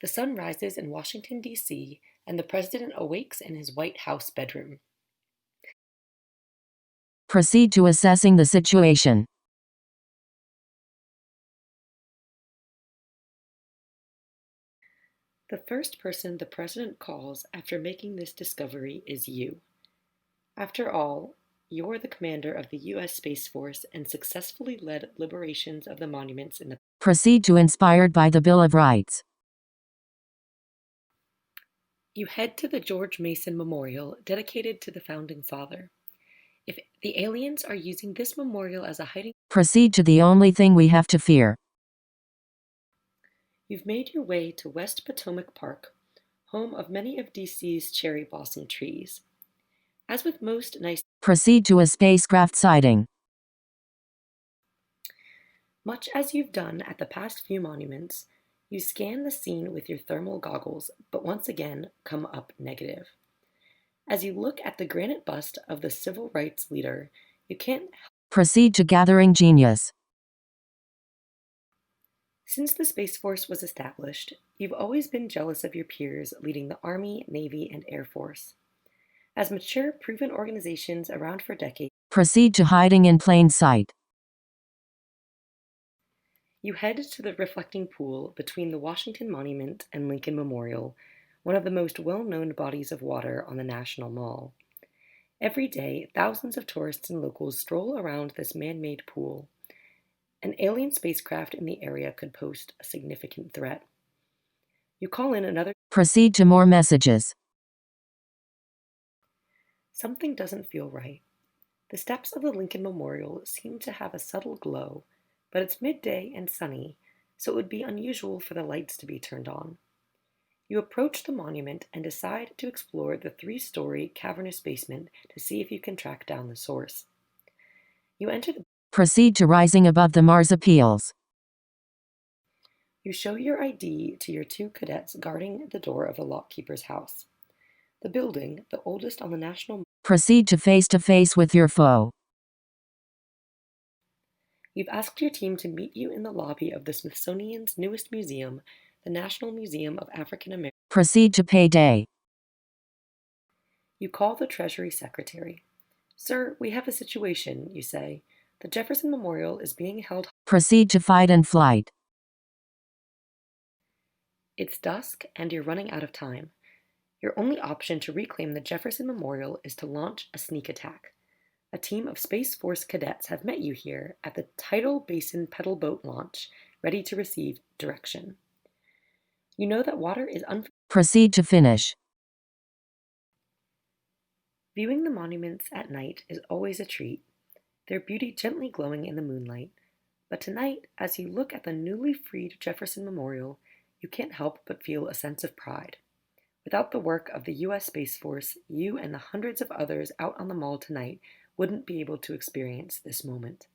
The sun rises in Washington, D.C., and the president awakes in his White House bedroom. Proceed to assessing the situation. The first person the president calls after making this discovery is you. After all, you're the commander of the U.S. Space Force and successfully led liberations of the monuments in the. Proceed to inspired by the Bill of Rights. You head to the George Mason Memorial dedicated to the Founding Father. If the aliens are using this memorial as a hiding. Proceed to the only thing we have to fear. You've made your way to West Potomac Park, home of many of DC's cherry blossom trees. As with most nice. Proceed to a spacecraft sighting. Much as you've done at the past few monuments, you scan the scene with your thermal goggles, but once again come up negative. As you look at the granite bust of the civil rights leader, you can't. Proceed to gathering genius. Since the Space Force was established, you've always been jealous of your peers leading the Army, Navy, and Air Force. As mature, proven organizations around for decades, Proceed to hiding in plain sight. you head to the reflecting pool between the Washington Monument and Lincoln Memorial, one of the most well-known bodies of water on the National Mall. Every day, thousands of tourists and locals stroll around this man-made pool. An alien spacecraft in the area could pose a significant threat. You call in another. Proceed to more messages. Something doesn't feel right. The steps of the Lincoln Memorial seem to have a subtle glow, but it's midday and sunny, so it would be unusual for the lights to be turned on. You approach the monument and decide to explore the 3-story cavernous basement to see if you can track down the source. You enter the. Proceed to rising above the marsupials. You show your ID to your 2 cadets guarding the door of the lockkeeper's house. The building, the oldest on the national. Proceed to face with your foe. You've asked your team to meet you in the lobby of the Smithsonian's newest museum, the National Museum of African American. Proceed to payday. You call the Treasury Secretary. "Sir, we have a situation," you say. "The Jefferson Memorial is being held." Proceed to fight and flight. It's dusk and you're running out of time. Your only option to reclaim the Jefferson Memorial is to launch a sneak attack. A team of Space Force cadets have met you here at the Tidal Basin pedal boat launch, ready to receive direction. You know that water is Proceed to finish. Viewing the monuments at night is always a treat, their beauty gently glowing in the moonlight. But tonight, as you look at the newly freed Jefferson Memorial, you can't help but feel a sense of pride. Without the work of the U.S. Space Force, you and the hundreds of others out on the mall tonight wouldn't be able to experience this moment.